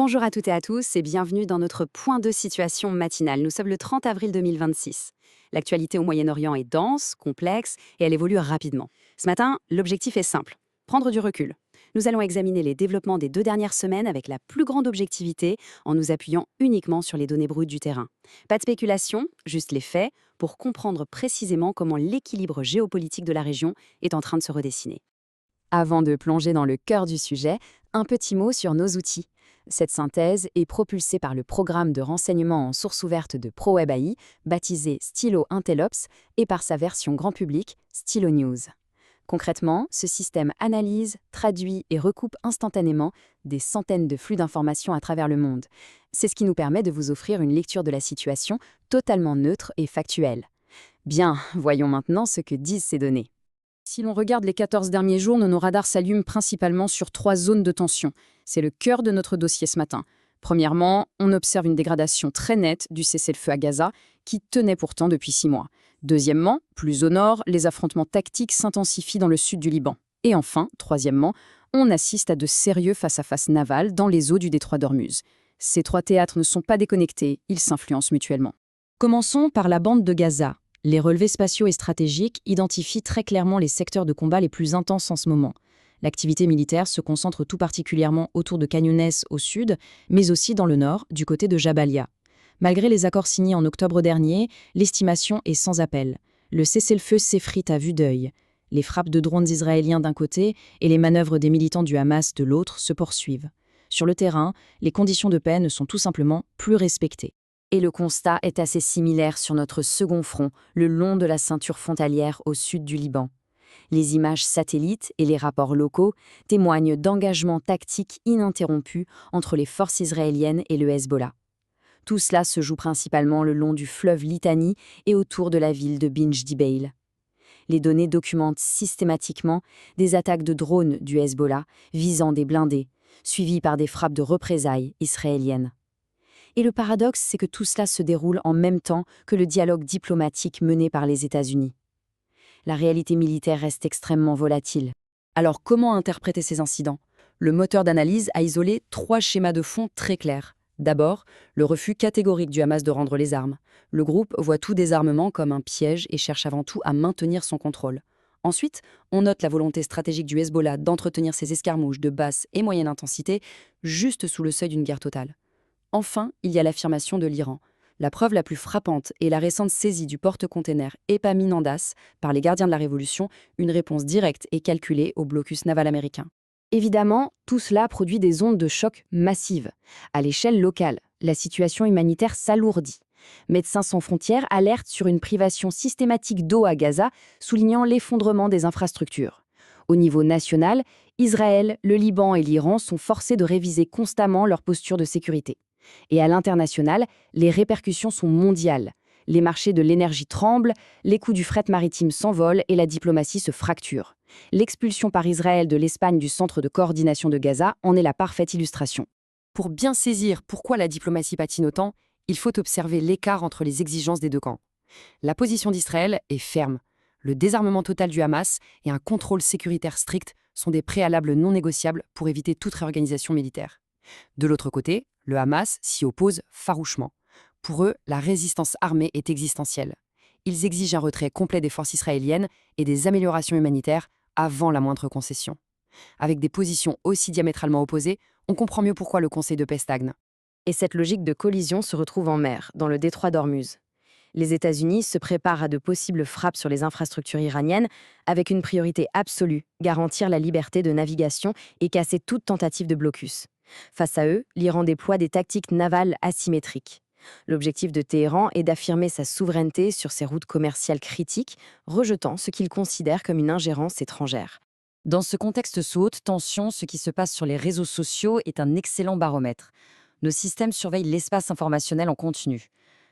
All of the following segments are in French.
Bonjour à toutes et à tous et bienvenue dans notre point de situation matinal. Nous sommes le 30 avril 2026. L'actualité au Moyen-Orient est dense, complexe et elle évolue rapidement. Ce matin, l'objectif est simple, prendre du recul. Nous allons examiner les développements des 2 dernières semaines avec la plus grande objectivité en nous appuyant uniquement sur les données brutes du terrain. Pas de spéculation, juste les faits pour comprendre précisément comment l'équilibre géopolitique de la région est en train de se redessiner. Avant de plonger dans le cœur du sujet, un petit mot sur nos outils. Cette synthèse est propulsée par le programme de renseignement en source ouverte de ProWeb AI, baptisé Stylo Intellops, et par sa version grand public, Stylo News. Concrètement, ce système analyse, traduit et recoupe instantanément des centaines de flux d'informations à travers le monde. C'est ce qui nous permet de vous offrir une lecture de la situation totalement neutre et factuelle. Bien, voyons maintenant ce que disent ces données. Si l'on regarde les 14 derniers jours, nos radars s'allument principalement sur 3 zones de tension. C'est le cœur de notre dossier ce matin. Premièrement, on observe une dégradation très nette du cessez-le-feu à Gaza, qui tenait pourtant depuis 6 mois. Deuxièmement, plus au nord, les affrontements tactiques s'intensifient dans le sud du Liban. Et enfin, troisièmement, on assiste à de sérieux face-à-face navals dans les eaux du détroit d'Ormuz. Ces 3 théâtres ne sont pas déconnectés, ils s'influencent mutuellement. Commençons par la bande de Gaza. Les relevés spatiaux et stratégiques identifient très clairement les secteurs de combat les plus intenses en ce moment. L'activité militaire se concentre tout particulièrement autour de Khan Younes au sud, mais aussi dans le nord, du côté de Jabalia. Malgré les accords signés en octobre dernier, l'estimation est sans appel. Le cessez-le-feu s'effrite à vue d'œil. Les frappes de drones israéliens d'un côté et les manœuvres des militants du Hamas de l'autre se poursuivent. Sur le terrain, les conditions de paix ne sont tout simplement plus respectées. Et le constat est assez similaire sur notre second front, le long de la ceinture frontalière au sud du Liban. Les images satellites et les rapports locaux témoignent d'engagements tactiques ininterrompus entre les forces israéliennes et le Hezbollah. Tout cela se joue principalement le long du fleuve Litani et autour de la ville de Binj Dibeil. Les données documentent systématiquement des attaques de drones du Hezbollah visant des blindés, suivies par des frappes de représailles israéliennes. Et le paradoxe, c'est que tout cela se déroule en même temps que le dialogue diplomatique mené par les États-Unis. La réalité militaire reste extrêmement volatile. Alors comment interpréter ces incidents? Le moteur d'analyse a isolé 3 schémas de fond très clairs. D'abord, le refus catégorique du Hamas de rendre les armes. Le groupe voit tout désarmement comme un piège et cherche avant tout à maintenir son contrôle. Ensuite, on note la volonté stratégique du Hezbollah d'entretenir ses escarmouches de basse et moyenne intensité juste sous le seuil d'une guerre totale. Enfin, il y a l'affirmation de l'Iran. La preuve la plus frappante est la récente saisie du porte-container Epaminondas par les gardiens de la Révolution, une réponse directe et calculée au blocus naval américain. Évidemment, tout cela produit des ondes de choc massives. À l'échelle locale, la situation humanitaire s'alourdit. Médecins sans frontières alertent sur une privation systématique d'eau à Gaza, soulignant l'effondrement des infrastructures. Au niveau national, Israël, le Liban et l'Iran sont forcés de réviser constamment leur posture de sécurité. Et à l'international, les répercussions sont mondiales. Les marchés de l'énergie tremblent, les coûts du fret maritime s'envolent et la diplomatie se fracture. L'expulsion par Israël de l'Espagne du centre de coordination de Gaza en est la parfaite illustration. Pour bien saisir pourquoi la diplomatie patine autant, il faut observer l'écart entre les exigences des deux camps. La position d'Israël est ferme. Le désarmement total du Hamas et un contrôle sécuritaire strict sont des préalables non négociables pour éviter toute réorganisation militaire. De l'autre côté, le Hamas s'y oppose farouchement. Pour eux, la résistance armée est existentielle. Ils exigent un retrait complet des forces israéliennes et des améliorations humanitaires avant la moindre concession. Avec des positions aussi diamétralement opposées, on comprend mieux pourquoi le Conseil de paix stagne. Et cette logique de collision se retrouve en mer, dans le détroit d'Ormuz. Les États-Unis se préparent à de possibles frappes sur les infrastructures iraniennes avec une priorité absolue, garantir la liberté de navigation et casser toute tentative de blocus. Face à eux, l'Iran déploie des tactiques navales asymétriques. L'objectif de Téhéran est d'affirmer sa souveraineté sur ses routes commerciales critiques, rejetant ce qu'il considère comme une ingérence étrangère. Dans ce contexte sous haute tension, ce qui se passe sur les réseaux sociaux est un excellent baromètre. Nos systèmes surveillent l'espace informationnel en continu.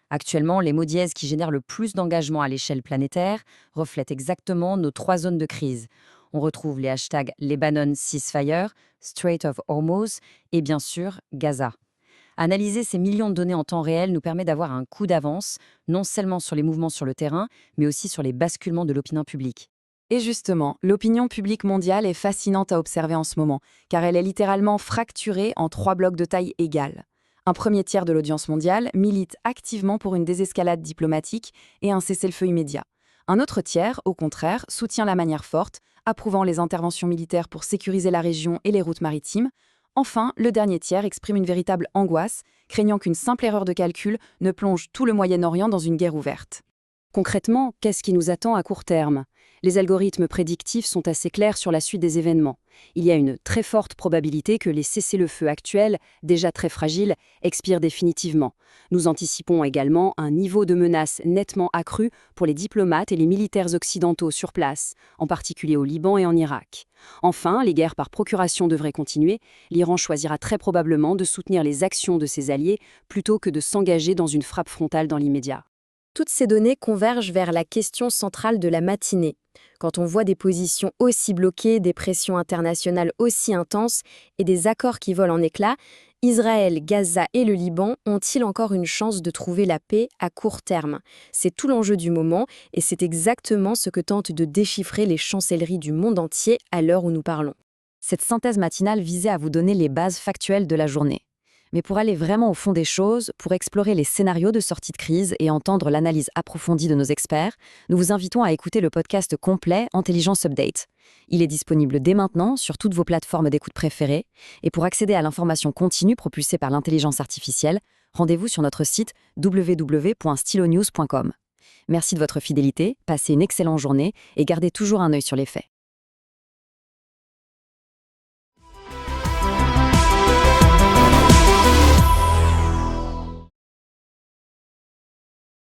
Actuellement, les mots dièses qui génèrent le plus d'engagement à l'échelle planétaire reflètent exactement nos 3 zones de crise. On retrouve les hashtags Lebanon Ceasefire, Strait of Hormuz et bien sûr Gaza. Analyser ces millions de données en temps réel nous permet d'avoir un coup d'avance, non seulement sur les mouvements sur le terrain, mais aussi sur les basculements de l'opinion publique. Et justement, l'opinion publique mondiale est fascinante à observer en ce moment, car elle est littéralement fracturée en 3 blocs de taille égale. Un premier tiers de l'audience mondiale milite activement pour une désescalade diplomatique et un cessez-le-feu immédiat. Un autre tiers, au contraire, soutient la manière forte, approuvant les interventions militaires pour sécuriser la région et les routes maritimes. Enfin, le dernier tiers exprime une véritable angoisse, craignant qu'une simple erreur de calcul ne plonge tout le Moyen-Orient dans une guerre ouverte. Concrètement, qu'est-ce qui nous attend à court terme? Les algorithmes prédictifs sont assez clairs sur la suite des événements. Il y a une très forte probabilité que les cessez-le-feu actuels, déjà très fragiles, expirent définitivement. Nous anticipons également un niveau de menace nettement accru pour les diplomates et les militaires occidentaux sur place, en particulier au Liban et en Irak. Enfin, les guerres par procuration devraient continuer. L'Iran choisira très probablement de soutenir les actions de ses alliés plutôt que de s'engager dans une frappe frontale dans l'immédiat. Toutes ces données convergent vers la question centrale de la matinée. Quand on voit des positions aussi bloquées, des pressions internationales aussi intenses et des accords qui volent en éclats, Israël, Gaza et le Liban ont-ils encore une chance de trouver la paix à court terme? C'est tout l'enjeu du moment et c'est exactement ce que tentent de déchiffrer les chancelleries du monde entier à l'heure où nous parlons. Cette synthèse matinale visait à vous donner les bases factuelles de la journée. Mais pour aller vraiment au fond des choses, pour explorer les scénarios de sortie de crise et entendre l'analyse approfondie de nos experts, nous vous invitons à écouter le podcast complet Intelligence Update. Il est disponible dès maintenant sur toutes vos plateformes d'écoute préférées. Et pour accéder à l'information continue propulsée par l'intelligence artificielle, rendez-vous sur notre site www.stylonews.com. Merci de votre fidélité, passez une excellente journée et gardez toujours un œil sur les faits.